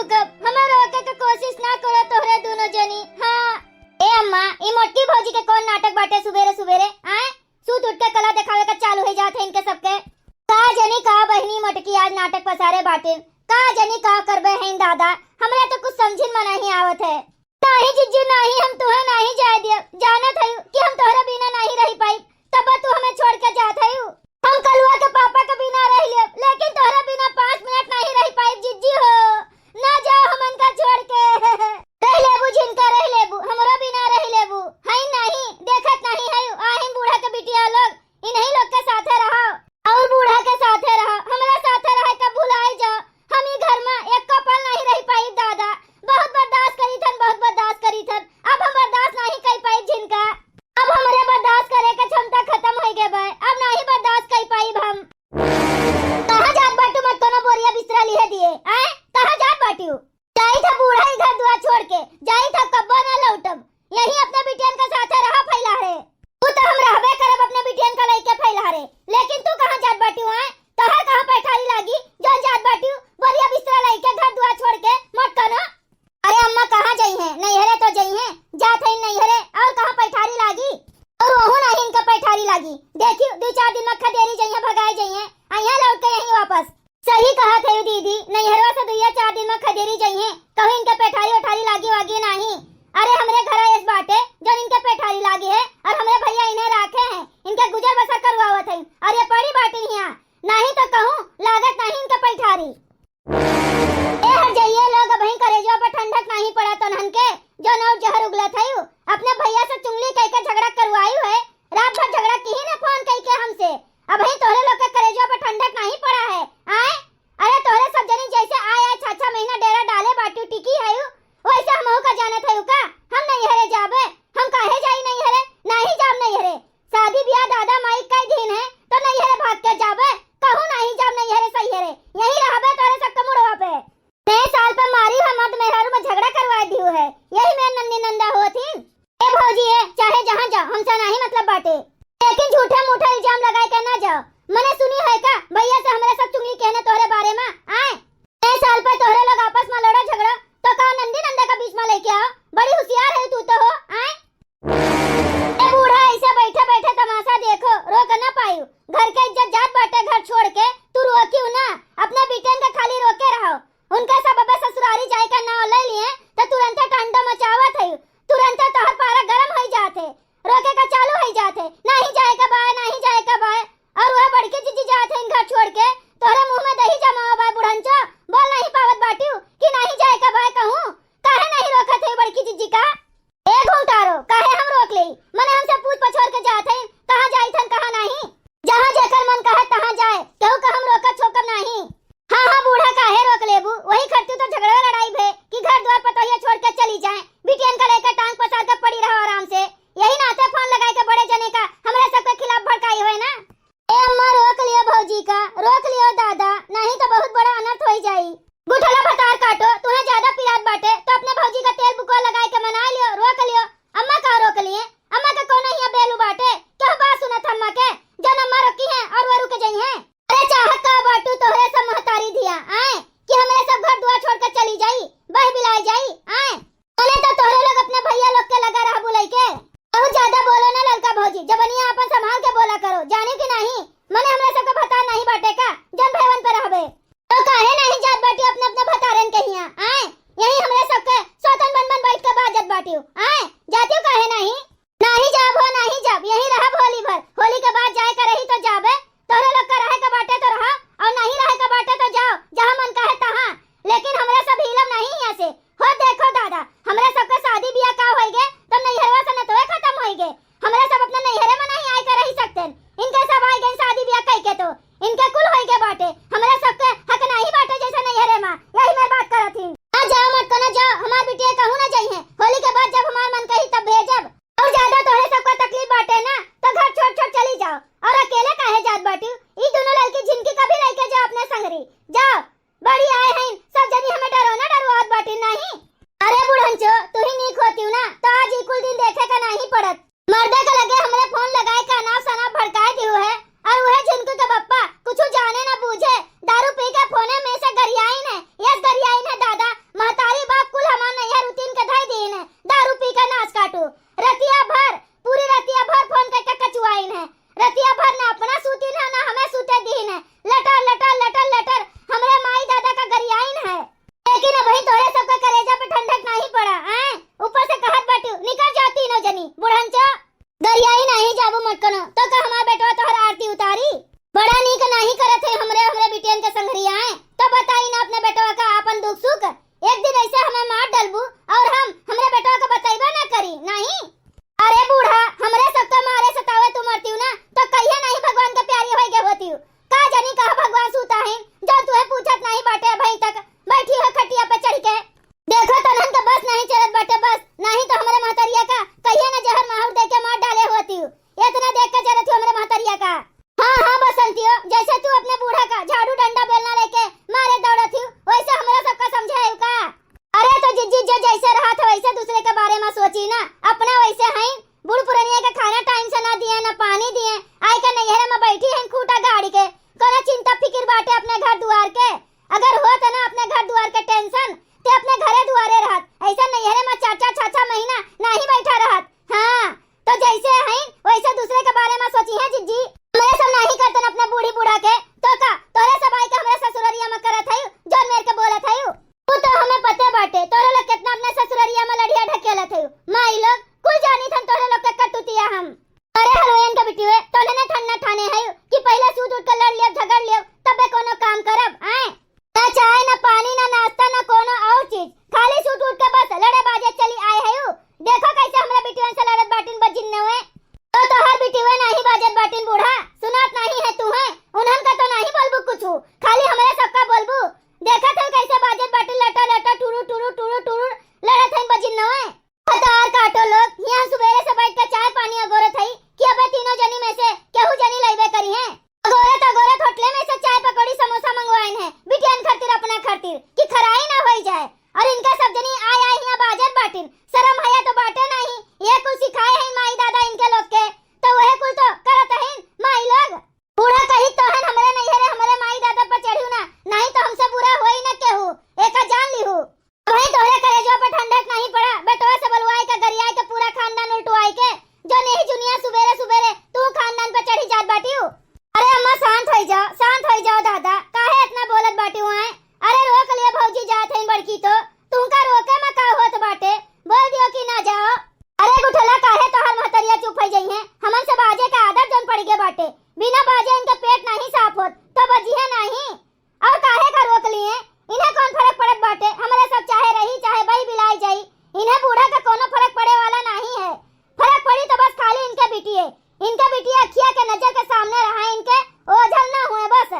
रुकब, हमें रोके के कोशिश ना करो तोहरे दोनों जनी। हाँ ए अम्मा, ई मोटी भौजी के कौन नाटक बाटे सुबेरे सुबेरे? आए सूत उठ के कला दिखावे का चालू हो जाते इनके सबके। का जनी का बहनी मोटकी आज नाटक पसारे बाटे, का जनी का करबे हैं दादा, हमरा तो कुछ समझिन में नहीं आवत है। नहीं जिज्जू नहीं, हम तुहे नहीं जाए दियो, जानत हई कि हम तोहरा बिना नहीं रह पाई, तब तू हमें छोड़ के जात हई। हम कलुआ के पापा के बिना रह लियो, लेकिन तोहरा बिना 5 मिनट नहीं रह पाई जिज्जी हो। ना जाओ हमन का छोड़ के, रह लेबू जिनका रह लेबू, हमरा बिना रह लेबू। हई नहीं देखत नहीं हई, आहिन बूढ़ा के बिटिया लोग, इन्हीं लोग के साथे रहो और बूढ़ा के साथे रहो, हमरा साथे रहे का भुलाई जाओ। हम ई घर में एक कपल नहीं रह पाई दादा, बहुत बर्दाश्त करी थन, बहुत बर्दाश्त करी थन, अब हम बर्दाश्त नहीं कर पाई जिनका। अब हमारे बर्दाश्त करे के क्षमता खत्म हो गए बा, अब नहीं बर्दाश्त कर पाई हम। कहां जात बाटू मत कोनो बोरिया बिस्तरा लिए दिए, आए कहां जात बाटू? जाई था बूढ़ा ही घर दुआर छोड़ के, जाई था कब्बा ना लौटब, यही अपने बिटियन के साथे रहा फैला रे। तू तो हम रहबे करब अपने बिटियन का लेके फैला रे, लेकिन तू कहां जात बाटू? आए तोहर कहां पैठारी लागी जो जात बाटू बोरिया बिस्तरा लेके घर दुआर छोड़ के मत कनो। अरे अम्मा कहाँ जाई हैं? नहीं हरे तो जाई हैं, जात है नहीं हरे, और कहाँ पैठारी लागी? और वहु नहीं इनका पैठारी लागी, देखियो 2-4 दिन में खदेरी जाई हैं, भगाए जाई हैं, आइया लौट के यहीं वापस। सही कहा थे दीदी, नहीं हरवा से 2-4 दिन में खदेरी जाई हैं, कहीं इनके पैठारी उठारी लागी वागी नहीं। अरे हमरे घर इस बाटे जो इनके पैठारी लागी है, और हमरे भैया इन्हें राखे हैं, इनके गुजर बसर करवावत हैं, और ये पड़ी बाटी यहाँ, नहीं तो कहूँ लागत नहीं इनके पैठारी। हर जाइए लोग अभी करेजवा पर ठंडक नहीं पड़ा तो नहन के जो नौ जहर उगलत है अपने भैया से चुंगली कह के झगड़ा करवाई है, रात भर झगड़ा की ना फोन कह के हमसे। अभी तोहरे लोग के करेजवा पर ठंडक नहीं पड़ा है। आए अरे तोहरे सब जनी जैसे आए 6-6 महीना डेरा डाले बाटू टिकी है वैसे हमहू का जानत है का? हम नहीं हरे जाबे, हम काहे जाई नहीं हरे, नहीं जाब नहीं हरे, शादी ब्याह दादा माई का दिन है तो नहीं हरे भाग के जाबे, कहूं नहीं जाब नहीं हरे सही हरे, यही रहबे तोहरे सब मुड़वा पे। नए साल पे मारी हम मर्द मेहरारू में झगड़ा करवा दियो है, यही मेरे नन्नी नंदा होती। ए भौजी है चाहे जहाँ जाओ हमसे नहीं मतलब बाटे, लेकिन झूठा मूठा इल्जाम लगाए के ना जाओ। मैंने सुनी है का भैया से हमारे सब चुगली कहने तोहरे बारे में। आए नए साल पे तोहरे लोग आपस में लड़ा झगड़ा तो कहा नंदी नंदा का बीच में लेके आओ, बड़ी होशियार है तू तो हो। आए ए बूढ़ा ऐसे बैठे बैठे तमाशा देखो, रोक ना पायू, घर के इज्जत जात बाटे, घर छोड़ के तू रोकियो ना, अपने बेटन के खाली रोके रहो। उनका सब अब ससुरारी जाए का नाव ले लिए तो तुरंत ठंडा मचावत है, तुरंत तोहर पारा गरम हो जाते, रोके का चालू हो जाते, नहीं जाए का बाय नहीं जाए का बाय, और वह बड़की जीजी जाते हैं घर छोड़ के, तोहरे मुंह में दही जमावा बाय बुढ़ंचो, बोल नहीं पावत बाटू कि नहीं जाए का बाय, कहूं काहे नहीं रोकत है बड़की जीजी का? ए घूंटारो काहे हम रोक ले, मने हमसे पूछ पछोर के जात है कहां जाई थन कहां नहीं, जहां जेकर मन कहे तहां जाए, कहू का हम रोकत छोकब नहीं। हाँ हाँ बूढ़ा काहे रोक लेबू, वही करती तो झगड़ा लड़ाई भे कि घर द्वार पतोहिया छोड़ के चली जाए, बिटियन का लेकर टांग पसार के पड़ी रहो आराम से, यही नाते फोन लगाए के बड़े जने का हमारे सबके खिलाफ भड़काई हुए ना। ए अम्मा रोक लियो भौजी का, रोक लियो दादा, नहीं तो बहुत बड़ा अनर्थ हो जाई। गुठला भतार काटो, तुम्हें ज्यादा पिरात बाटे तो अपने भौजी का तेल बुको लगाए के मना लियो, रोक लियो। अम्मा का रोक लिए, अम्मा का कौन ही बेलू बाटे, क्या बात सुनत अम्मा के जन अम्मा रोकी है और वो रुक जाई है। अरे चाहत का बाटू तोहरे सब महतारी दिया आए कि हमारे सब घर दुआर छोड़ कर चली जाई, बह बिलाई जाई। आए बोले तो तोहरे लोग अपने भैया लोग के लगा रहा बुलाई के, बहुत ज्यादा बोलो ना लड़का भौजी, जबनिया अपन संभाल के बोला करो, जाने की नहीं मने हमरे सब का भतार नहीं बाटे का, जन भवन पे रहबे तो काहे नहीं जात बाटी अपने अपने भतारन के हिया। शांत हो जाओ दादा, काहे इतना बोलत बाटी हुआ है? अरे रोक लिया भौजी, जात है बड़की तो तुमका रोके में का होत बाटे, बोल दियो कि ना जाओ। अरे गुठला काहे तोहर महतरिया चुप हो जाई है? हमन से बाजे का आदत जन पड़ गए बाटे, बिना बाजे इनका पेट नहीं साफ होत तो बजिए नहीं। और काहे का रोक लिए? इन्हें कौन फर्क पड़त बाटे? हमारे सब चाहे रही चाहे बही बिलाई जाई, इन्हें बूढ़ा का कोनो फर्क पड़े वाला नहीं है। फर्क पड़ी तो बस खाली इनके बिटिया अखिया के नजर के सामने रहा, इनके ओझल ना हुए बस।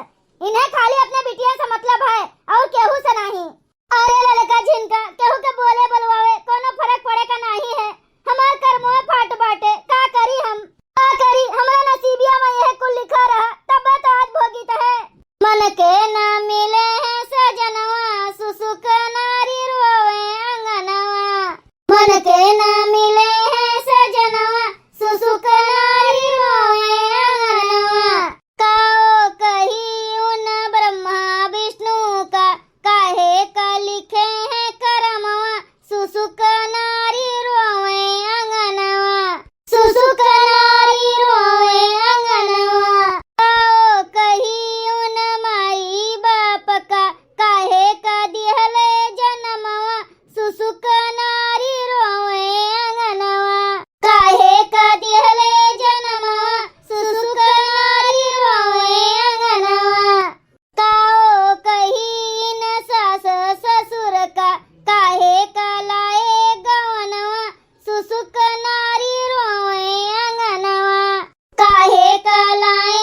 इन्हें खाली अपने बिटिया से मतलब है और केहू से नहीं। अरे ललका झिनका, केहू के बोले बलवावे कोनो फर्क पड़े का नहीं है। हमार कर्मों फाट बाटे, का करी हम, का करी? हमरा नसीबिया में यह कुल लिखा रहा, तब तो आज भोगित है। मन के ना मिले हैं सजनवा, सुसुक नारी रोवे अंगनवा। मन के ना मिले हैं सजनवा, सुसुक नारी रोवे अंगनवा। काओ कही उन ब्रह्मा विष्णु का, काहे का लिखे हैं करमवा, सुसुक नारी रोवे अंगनवा, सुसुक नारी रोवे अंगनवा। काओ कही उन माई बाप का, काहे का दिहले जन्मवा, सुसुक नारी रोवे अंगनवा, काहे का दिहले जन्मवा, सुसुक नारी रोवे अंगनवा। काओ कही न सास ससुर का, काहे का लाए गवनवा, सुसुक नारी रोवे अंगनवा, काहे का लाए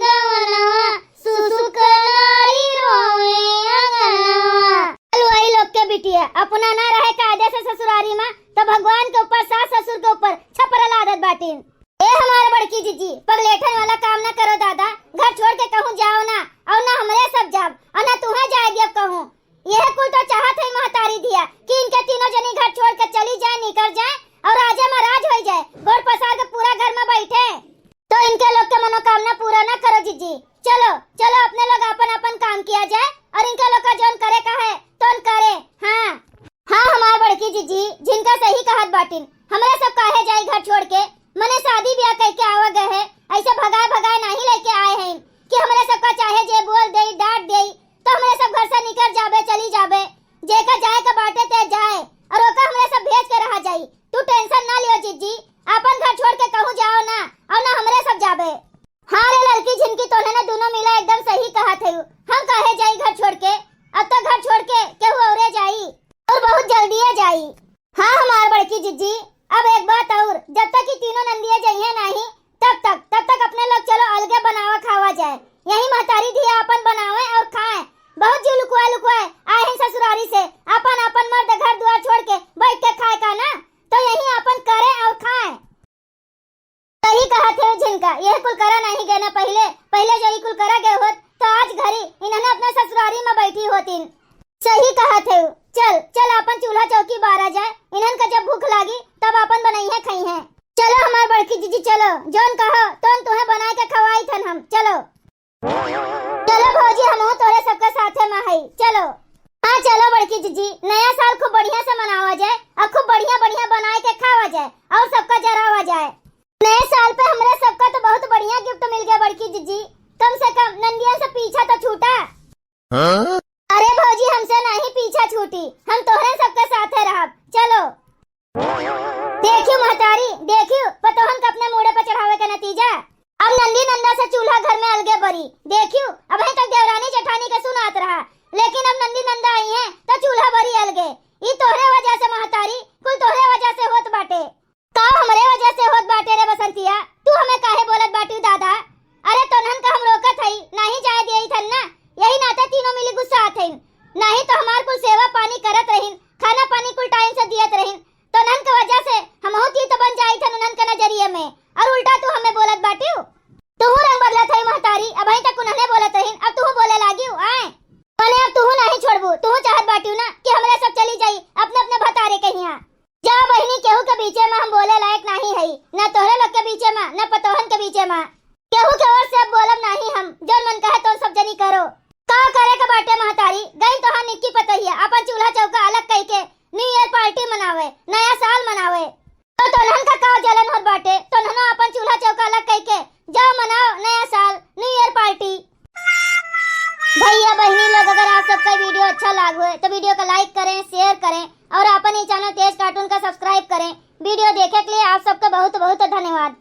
गवनवा, सुसुक नारी रोवे अंगनवा। हलवाई लोग के बिटिया अपना ना रहे कायदे से ससुरारी में, तो भगवान के ऊपर सास ससुर के ऊपर छपरल आदत बाटीन। ए हमारे बड़की जीजी, पगलेठन वाला काम ना करो दादा, घर छोड़ के कहूँ जाओ ना, और ना हमरे सब जाब, और ना तुम्हें जाएगी अब कहूँ। यह कुल तो चाहत है महतारी दिया कि इनके तीनों जनी घर छोड़ के चली जाए, निकल जाए और राजा महाराज हो जाए, गोड़ पसार के पूरा घर में बैठे। तो इनके लोग के मनोकामना पूरा ना करो जीजी, चलो चलो अपने लोग अपन अपन काम किया जाए, और इनके लोग का जोन करे का है तो करे। हाँ हाँ हमार बड़की जीजी, जिनका सही कहत बाटिन, हमरे सब काहे जाए घर छोड़ के? मने शादी ब्याह कह के आवा गए है, ऐसे भगाए नहीं लेके आए हैं कि हमरे सबका चाहे जे बोल दे डांट दे तो हमरे सब घर से निकल जाबे, चली जाबे। जेका जाए का बाटे ते जाए, और ओका हमरे सब भेज के रहा जाई। तू टेंशन ना लियो जीजी, अपन घर छोड़ के कहूँ जाओ ना, और ना हमरे सब जाबे। हाँ रे लड़की झिनकी, तोने दोनों मिला एकदम सही कहा थे। हम काहे जाई घर छोड़ के? अब तो घर छोड़ के केहू औरे जाई, और बहुत जल्दी जाई। हाँ हमार बड़की जीजी, अब एक बात और, जब तक कि तीनों नंदिया जाइए नहीं, तब तक अपने लोग चलो अलगे बनावा खावा जाए, यही महतारी धिया अपन बनावे और खाएं। बहुत जी लुकुआ आए हैं ससुरारी से, अपन मर्द घर द्वार छोड़ के बैठ के खाए का ना, तो यही अपन करे और खाएं। सही कहा थे झिनका, यह कुल करा नहीं गए ना, पहले यही कुल करा गए होत तो आज घरी इन्होंने अपने ससुरारी में बैठी होती। सही कहा थे। चल अपन चूल्हा चौकी बारा जाए, इन्हन का जब भूख लागी तब अपन बनाई है खाई है। चलो हमार बड़की जीजी, चलो जोन कहो तो तुम्हें बना के खवाई थन हम। चलो भौजी, हम तोरे सबके साथे में है, चलो। हाँ चलो बड़की जीजी, नया साल खूब बढ़िया से मनावा जाए, और खूब बढ़िया बनाए के खावा जाए, और सबका जरावा जाए। नए साल पे हमरे सबका तो बहुत बढ़िया गिफ्ट मिल गया बड़की जीजी, कम से कम नंदिया से पीछा तो छूटा। अरे भौजी, हमसे नहीं पीछा छूटी, हम तोहरे सबके साथे रहब। चलो देखियो महतारी, देखियो पतोहन के अपने मुड़े पे चढ़ावे का नतीजा। अब नंदी नंदा से चूल्हा घर में अलगे बरी, देखियो अब तक देवरानी जेठानी के सुनात रहा, लेकिन अब नंदी नंदा आई है तो चूल्हा बरी अलगे। ई तोहरे वजह से महतारी, कुल तोहरे वजह से होत बाटे। का हमरे वजह से होत बाटे रे बसंतिया, तू हमें काहे बोलत बाटी दादा? अरे तोनहन का हम रोकत हई, नहीं जाए दियई थन ना, यही नाते तीनों मिली गुस्सा आत हईन, नहीं तो हमार कुल सेवा पानी करत रहीन, खाना पानी कुल टाइम से दियत रहीन। तो नन के वजह से हम होती तो बन जाई थन नन के नजरिए में, और उल्टा तू हमें बोलत बाटी। तू रंग बदलत है महतारी, अब तक उन्हें बोलत रहीन, अब तू बोले लागी आए। माने अब तू नहीं छोड़बू, तू चाहत बाटी ना कि हमरे सब चली जाई अपने अपने भतारे के हिया। जा बहनी, केहू के बीचे में हम बोले लायक नहीं है, न तोहरे लोग के बीचे में न पतोहन के बीचे में। केहू के और से बोलब नहीं हम, जो मन कहे तो सब जनी करो। का करे का बाटे महतारी, गई तो निक्की पतहिया अपन चूल्हा चौका अलग कह के न्यू ईयर पार्टी मनावे, नया साल मनावे। तो तोहन का का जलन होत बाटे, तोहनो अपन चूल्हा चौका अलग कह के जाओ मनाओ नया साल न्यू ईयर पार्टी। अच्छा लगा हुए तो वीडियो को लाइक करें, शेयर करें और अपन ही चैनल तेज कार्टून का सब्सक्राइब करें। वीडियो देखे के लिए आप सबका बहुत बहुत धन्यवाद।